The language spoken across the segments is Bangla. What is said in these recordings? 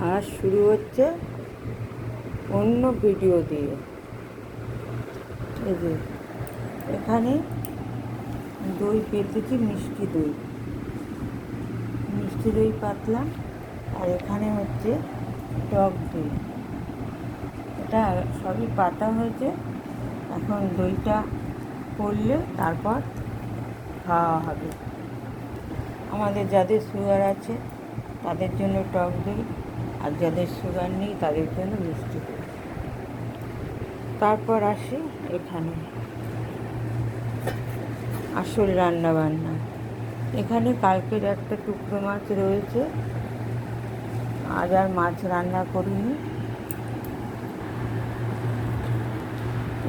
আর শুরু হচ্ছে অন্য ভিডিও দিয়ে। এই যে এখানে দই পেতেছি, মিষ্টি দই পাতলা, আর এখানে হচ্ছে টক দই। এটা সবই পাতা হয়েছে, এখন দইটা করলে তারপর খাওয়া হবে। আমাদের যাদের সুগার আছে তাদের জন্য টক দই, আর যাদের সুগার নেই তাদের জন্য মিষ্টি দই। তারপর আসি এখানে আসল রান্নাবান্না। এখানে কালকের একটা টুকরো মাছ রয়েছে, আজ আর মাছ রান্না করিনি।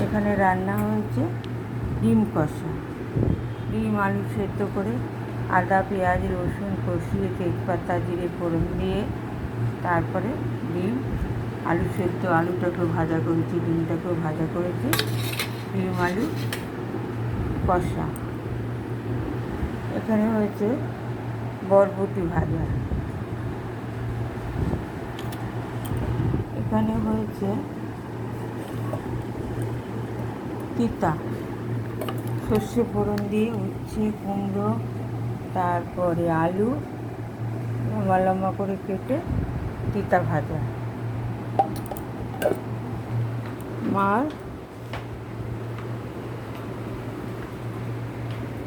এখানে রান্না হয়েছে ডিম কষা, ডিম আলু সেদ্ধ করে আদা পেঁয়াজ রসুন কষিয়ে তেজপাতা জিরে ফোড়ন দিয়ে তারপরে ডিম আলু সেদ্ধ, আলুটাকেও ভাজা করেছি, ডিমটাকেও ভাজা করেছি, ডিম আলু কষা। এখানে হয়েছে বরবটি ভাজা, এখানে হয়েছে তিতা সর্ষে ফোড়ন দিয়ে উচ্ছে কুমড়ো, তারপরে আলু লম্বা লম্বা করে কেটে তিতা ভাজা। আর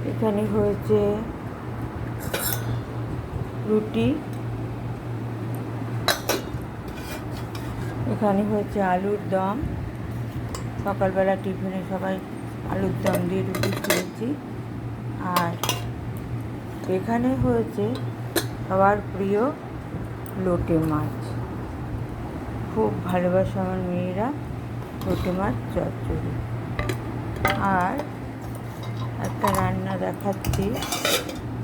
এখানে হয়েছে রুটি, এখানে হয়েছে আলুর দম। সকালবেলা টিফিনে সবাই আলুর দম দিয়ে রুটি খেয়েছি। আর এখানে হয়েছে সবার প্রিয় লোটে মাছ, খুব ভালোবাসে আমার মেয়েরা লোটে মাছ চচ্চড়ি। আর একটা রান্না দেখাচ্ছি,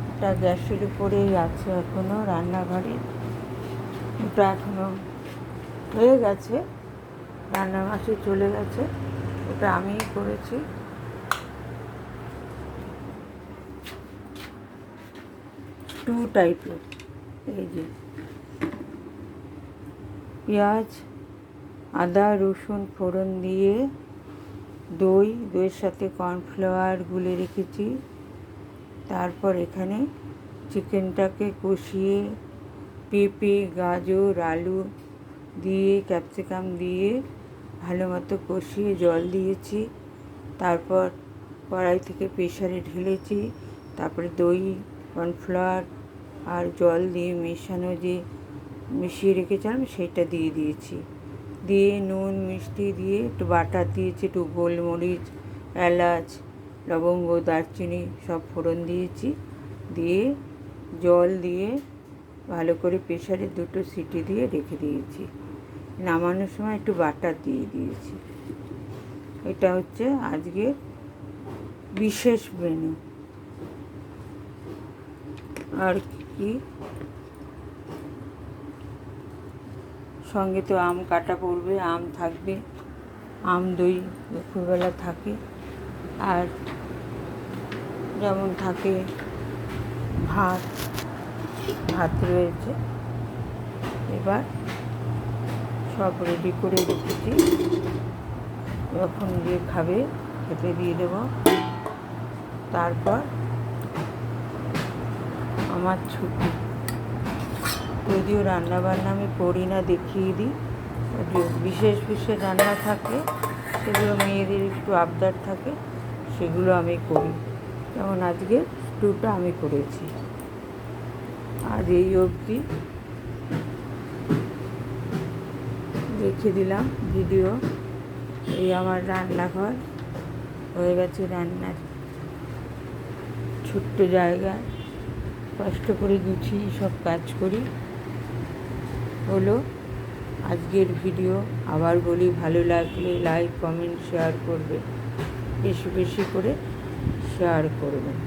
ওটা গ্যাসের উপরেই আছে এখনও রান্নাঘরে, ওটা এখনও হয়ে গেছে, রান্নার মাসে চলে গেছে, ওটা আমিই করেছি। স্টু টাইপের। এই যে পেঁয়াজ আদা রসুন ফোড়ন দিয়ে দইয়ের সাথে কর্নফ্লাওয়ার গুলে রেখেছি। তারপর এখানে চিকেনটাকে কষিয়ে পেঁপে গাজর আলু দিয়ে ক্যাপসিকাম দিয়ে ভালো মতো কষিয়ে জল দিয়েছি। তারপর কড়াই থেকে প্রেসারে ঢেলেছি, তারপরে দই কর্নফ্লাওয়ার আর জল দিয়ে মেশানো যে মিশিয়ে রেখেছিলাম সেটা দিয়ে দিয়েছি, দিয়ে নুন মিষ্টি দিয়ে একটু বাটার দিয়েছি, একটু গোলমরিচ এলাচ লবঙ্গ দারচিনি সব ফোড়ন দিয়েছি, দিয়ে জল দিয়ে ভালো করে প্রেসারে 2টো সিটি দিয়ে রেখে দিয়েছি। নামানোর সময় একটু বাটার দিয়ে দিয়েছি। এটা হচ্ছে আজকে বিশেষ মেনু। আর কি সঙ্গে তো আম কাটা পড়বে, আম থাকবে, আম দই দুপুরবেলা থাকে। আর যেমন থাকে ভাত রয়েছে। এবার সব রেডি করে রেখেছি, যখন গিয়ে খাবে খেতে দিয়ে দেব। তারপর আমার ছুটি, যদিও রান্নাবান্না আমি করি না, দেখিয়ে দিই। বিশেষ রান্না থাকে সেগুলো মেয়েদের একটু আবদার থাকে, সেগুলো আমি করি। যেমন আজকে স্টুটা আমি করেছি। আজ এই অবধি রেখে দিলাম ভিডিও। এই আমার রান্নাঘর হয়ে গেছে, রান্নার ছোট্ট জায়গায় কষ্ট করে গুছিয়ে সব কাজ করি। হলো আজকের ভিডিও। আবার বলি, ভালো লাগলে লাইক কমেন্ট শেয়ার করবে, বেশি বেশি করে শেয়ার করবেন।